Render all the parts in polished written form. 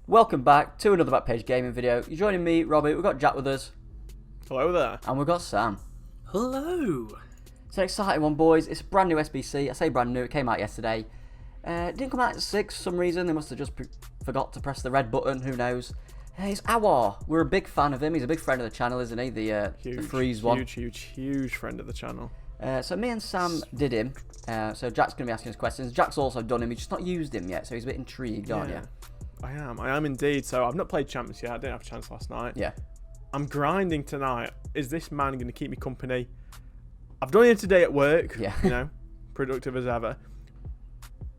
Welcome back to another Backpage gaming video. You're joining me, Robbie. We've got Jack with us. Hello there. And we've got Sam. Hello. It's an exciting one, boys. It's a brand new SBC. I say brand new, it came out yesterday. It didn't come out at 6 for some reason. They must have just forgot to press the red button. Who knows? It's Aouar. We're a big fan of him. He's a big friend of the channel, isn't he? The freeze one. Huge friend of the channel. So me and Sam did him. So Jack's going to be asking us questions. Jack's also done him. He's just not used him yet, so he's a bit intrigued, aren't you? I am indeed. So I've not played Champions yet. I didn't have a chance last night. Yeah. I'm grinding tonight. Is this man going to keep me company? I've done him today at work. Yeah. You know, productive as ever.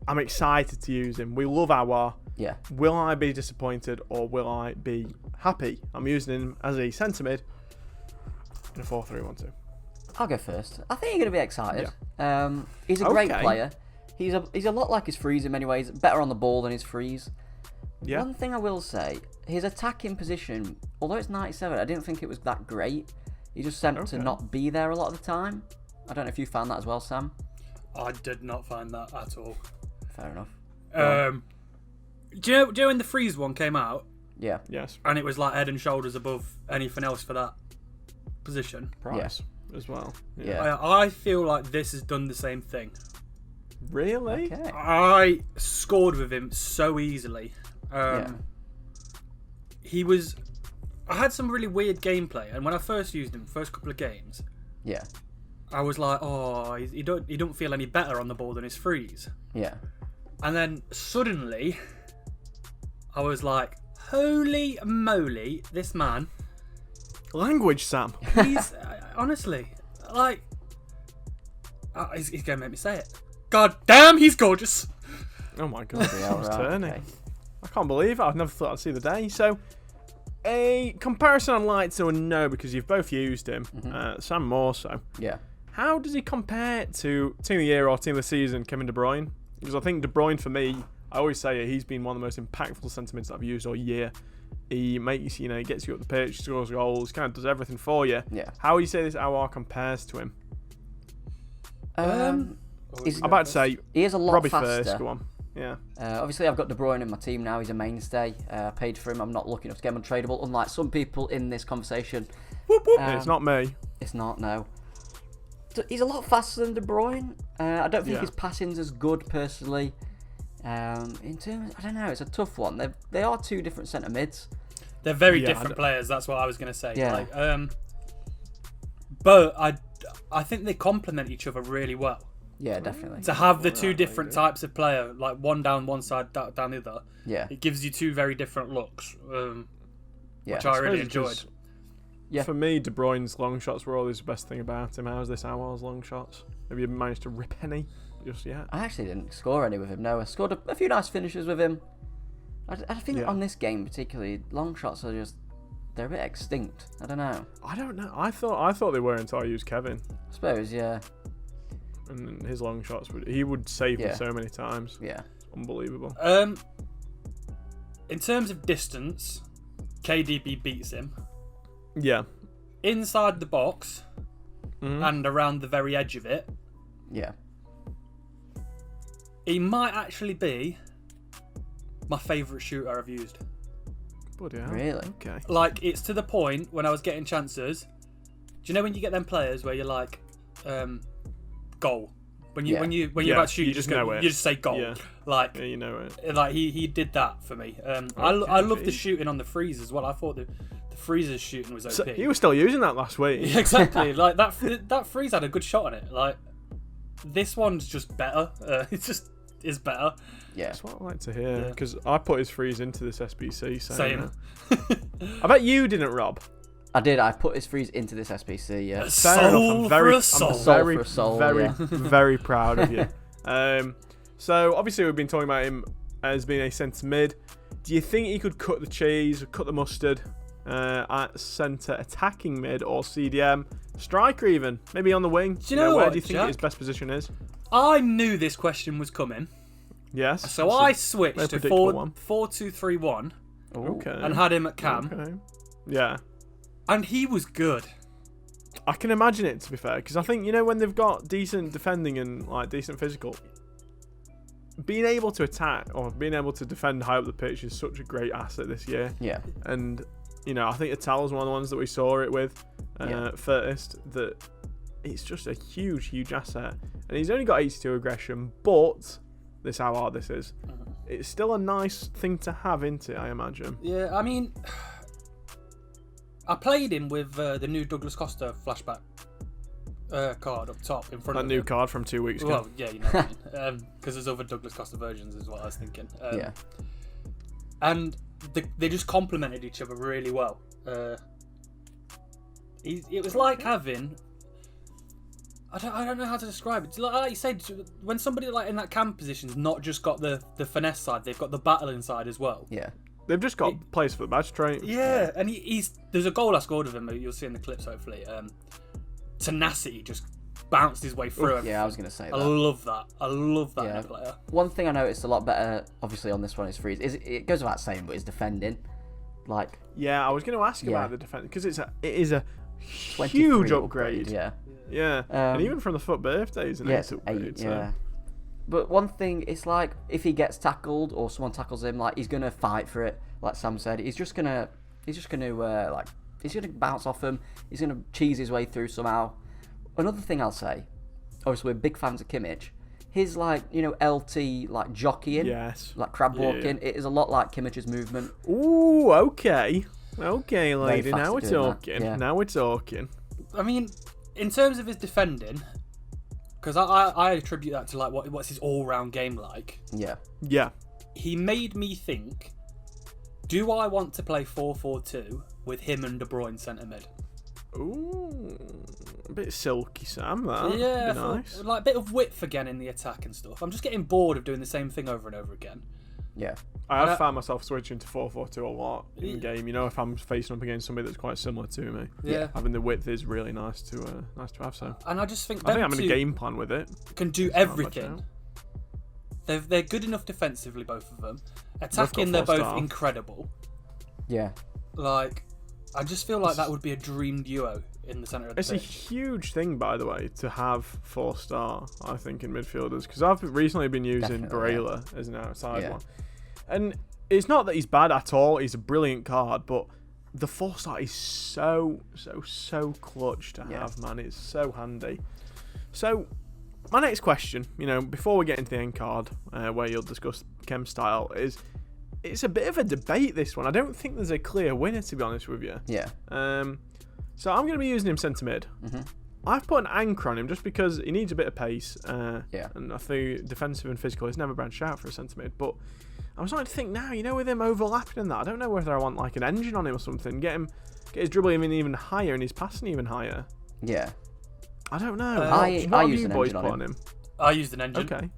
I'm excited to use him. We love Aouar. Yeah. Will I be disappointed or will I be happy? I'm using him as a centre mid in a 4-3-1-2. I'll go first. I think you're going to be excited. Yeah. He's a great player. He's a lot like his freeze in many ways. Better on the ball than his freeze. Yeah. One thing I will say, his attacking position, although it's 97, I didn't think it was that great. He just seemed to not be there a lot of the time. I don't know if you found that as well, Sam. I did not find that at all. Fair enough. Do you know when the freeze one came out? Yeah. Yes. And it was like head and shoulders above anything else for that position. Price as well. Yeah. I feel like this has done the same thing. Really? Okay. I scored with him so easily. He was. I had some really weird gameplay, and when I first used him, first couple of games, I was like, "Oh, he don't feel any better on the ball than his freeze." Yeah. And then suddenly, I was like, "Holy moly, this man!" Language, Sam. He's honestly like, he's gonna make me say it. God damn, he's gorgeous. Oh my god, Right, turning. okay. I can't believe it. I've never thought I'd see the day. So, a comparison I'd like to know because you've both used him, Sam more so. Yeah. How does he compare to Team of the Year or Team of the Season, Kevin De Bruyne? Because I think De Bruyne, for me, I always say he's been one of the most impactful sentiments that I've used all year. He makes, he gets you up the pitch, scores goals, kind of does everything for you. Yeah. How would you say this Aouar compares to him? I'm about to say, he is a lot Robbie faster. first, go on. Yeah. Obviously, I've got De Bruyne in my team now. He's a mainstay. Paid for him. I'm not lucky enough to get him untradeable, unlike some people in this conversation. Whoop, whoop. It's not me. It's not, no. So he's a lot faster than De Bruyne. I don't think his passing's as good, personally. In terms, I don't know, it's a tough one. They are two different centre mids. They're very different players. That's what I was going to say. Yeah. Like, but I think they complement each other really well. Yeah, definitely. To have the two different types of player, like one down one side, down the other. Yeah. It gives you two very different looks, which I I really suppose enjoyed. Yeah. For me, De Bruyne's long shots were always the best thing about him. How's this Aouar's long shots? Have you managed to rip any just yet? I actually didn't score any with him, no. I scored a few nice finishes with him. I think on this game particularly, long shots are just, they're a bit extinct. I don't know. I don't know. I thought they were until I used Kevin. I suppose, yeah. And his long shots, he would save me so many times. Yeah. Unbelievable. In terms of distance, KDB beats him. Yeah. Inside the box and around the very edge of it, Yeah. he might actually be my favourite shooter I've used. Bloody hell. Really? Okay. Like, it's to the point when I was getting chances. Do you know when you get them players where you're like, goal? When you're about to shoot, you just know it. You just say goal. Yeah. Like, Yeah, you know it. like he did that for me. I love the shooting on the freeze as well. I thought the freezer's shooting was OP. So he was still using that last week. Exactly. Like that freeze had a good shot on it. Like, this one's just better. It just is better. Yeah. That's what I like to hear because I put his freeze into this SBC. So, Same. I bet you didn't, Rob. I did. I put his freeze into this SBC, yeah. Fair enough. I'm very, very proud of you. So obviously we've been talking about him as being a centre mid. Do you think he could cut the cheese, or cut the mustard at centre attacking mid or CDM, striker even, maybe on the wing? Do you know where what, do you think Jack? his best position is? I knew this question was coming, Yes. so I switched to predictable one. 4-2-3-1 Okay. and had him at cam, Okay. Yeah. and he was good. I can imagine it, to be fair, because I think when they've got decent defending and like decent physical, being able to attack or being able to defend high up the pitch is such a great asset this year. Yeah. And, you know, I think Atala's one of the ones that we saw it with first, that it's just a huge, huge asset. And he's only got 82 aggression, but this Aouar this is. It's still a nice thing to have, isn't it, I imagine? Yeah, I mean, I played him with the new Douglas Costa flashback card up top in front of That new him. card from 2 weeks ago. Well, yeah, you know what I mean. Because there's other Douglas Costa versions is what I was thinking. Yeah. And they just complemented each other really well. It was like having... I don't know how to describe it. Like you said, when somebody like in that cam position's not just got the finesse side, they've got the battling side as well. Yeah. They've just got place for the match trait. Yeah, and he's there's a goal I scored of him. You'll see in the clips hopefully. Tenacity just bounced his way through. Everything. Yeah, I was going to say that. I love that. I love that in a player. One thing I noticed a lot better, obviously on this one is freeze. It goes without saying, but it's defending. Like. Yeah, I was going to ask about the defense because it is a 23 huge upgrade. Yeah. Yeah, and even from the FUT birthdays, an 8 upgrade. So. Yeah. But one thing, it's like if he gets tackled or someone tackles him, like he's gonna fight for it. Like Sam said, he's gonna bounce off him. He's gonna cheese his way through somehow. Another thing I'll say, obviously we're big fans of Kimmich. His LT jockeying, like crab walking, it is a lot like Kimmich's movement. Ooh, okay, lady. Now we're talking. Yeah. Now we're talking. I mean, in terms of his defending, because I attribute that to like what's his all-round game like. Yeah. Yeah. He made me think, do I want to play 4-4-2 with him and De Bruyne centre mid? Ooh, a bit silky, Sam. That. Yeah, nice. Like a bit of width again in the attack and stuff. I'm just getting bored of doing the same thing over and over again. Yeah. I have found myself switching to 4-4-2 a lot in game. You know, if I'm facing up against somebody that's quite similar to me, having the width is really nice to have. So, and I just think I'm in a game plan with it. Can do everything. They're good enough defensively, both of them. Attacking, they're both incredible. Yeah. Like, I just feel like that would be a dream duo in the centre of the pitch. It's a huge thing, by the way, to have 4-star, I think, in midfielders. Because I've recently been using Barella as an outside one. And it's not that he's bad at all. He's a brilliant card. But the 4-star is so clutch to have, man. It's so handy. So, my next question, before we get into the end card, where you'll discuss chem style, is... It's a bit of a debate, this one. I don't think there's a clear winner, to be honest with you. Yeah. So I'm going to be using him centre mid. I've put an anchor on him just because he needs a bit of pace. And I think defensive and physical, he's never branched out for a centre mid. But I'm starting to think now, with him overlapping and that, I don't know whether I want like an engine on him or something. Get his dribbling even higher and his passing even higher. Yeah. I don't know. I used an engine on him. I used an engine. Okay.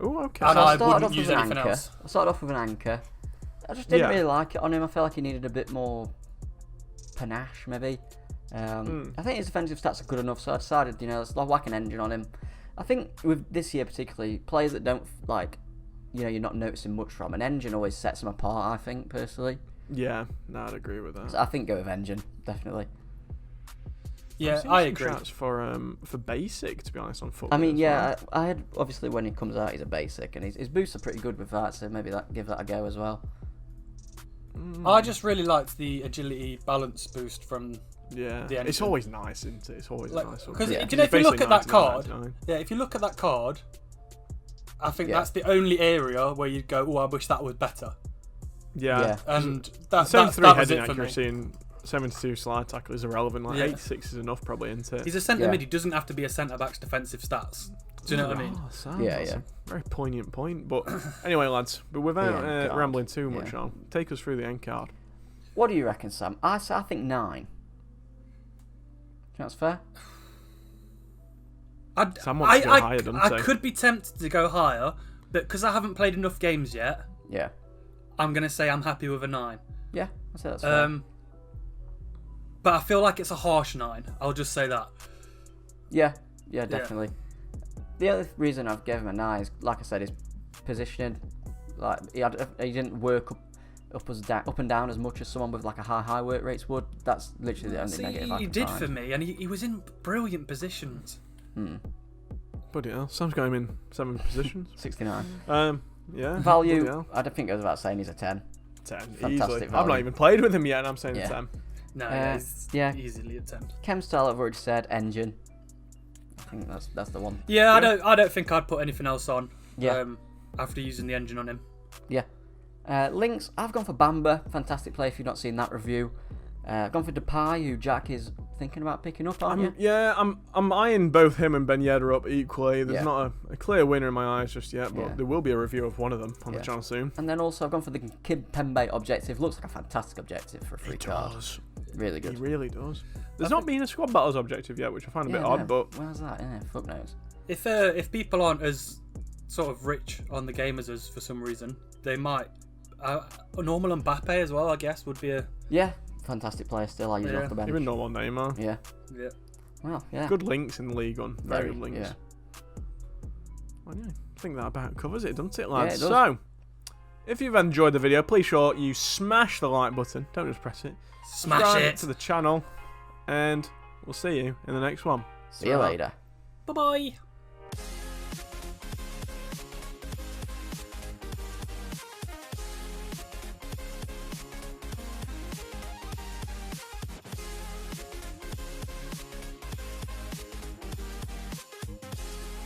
Oh, okay. And So I wouldn't use anything else. I started off with an anchor. I just didn't really like it on him. I felt like he needed a bit more panache, maybe. I think his defensive stats are good enough, so I decided, let's whack an engine on him. I think with this year particularly, players that don't you're not noticing much from, an engine always sets them apart, I think, personally. Yeah, no, I'd agree with that. So I think go with engine, definitely. Yeah, I agree. Shots for basic, to be honest, on football. I mean, I had, obviously, when he comes out, he's a basic, and his boosts are pretty good with that, so maybe give that a go as well. I just really liked the agility balance boost from the engine. It's always nice, isn't it? It's always nice. Because if you look at that card, if you look at that card, I think that's the only area where you'd go, oh, I wish that was better. Yeah. And that 73 was heading it for accuracy me. and 72 slide tackle is irrelevant. 86 is enough, probably, isn't it? He's a centre mid. He doesn't have to be a centre back's defensive stats. Do you know what I mean? Sam, that's a very poignant point. But anyway, lads, but without rambling too much on, take us through the end card. What do you reckon, Sam? I think 9. Do you think that's fair? Sam wants to go higher, doesn't he? I could be tempted to go higher, but because I haven't played enough games yet, I'm going to say I'm happy with a 9. Yeah, I say that's fair. But I feel like it's a harsh 9. I'll just say that. Yeah, definitely. The other reason I've given him a 9 is, like I said, his positioning. Like he didn't work up and down as much as someone with like a high work rates would. That's literally the only negative I can he did find. for me, and he was in brilliant positions. Bloody hell. Sam's got him in 7 positions. 69. Yeah. Value, bloody hell. I don't think I was about saying he's a 10. 10. Fantastic Easily. I've value. not even played with him yet, and I'm saying Yeah. 10. No, yeah. easily a 10. Chem style, I've already said. Engine. I think that's the one. Yeah, I don't think I'd put anything else on. Yeah. After using the engine on him. Yeah. Links, I've gone for Bamba. Fantastic play if you've not seen that review. I've gone for Depay, who Jack is thinking about picking up, aren't you? Yeah, I'm eyeing both him and Ben Yedder up equally. There's Yeah. not a clear winner in my eyes just yet, but Yeah. there will be a review of one of them on the Yeah. channel soon. And then also I've gone for the Kid Pembe objective. Looks like a fantastic objective for a free He card. does. Really He good. really does. There's not been a squad battles objective yet, which I find a bit Yeah, odd, no. but Where's that? Yeah, fuck knows. If people aren't as sort of rich on the game as us for some reason, they might. A normal Mbappe as well, I guess, would be a. Yeah, fantastic player still. I use him off the bench. even normal Neymar. Yeah. Yeah. Well, yeah. Good links in the league on. Very good links. Yeah. Well, yeah, I think that about covers it, doesn't it, lads? it does. So, if you've enjoyed the video, please sure you smash the like button. Don't just press it. Smash Subscribe it. to the channel, and we'll see you in the next one. See you later. Bye bye.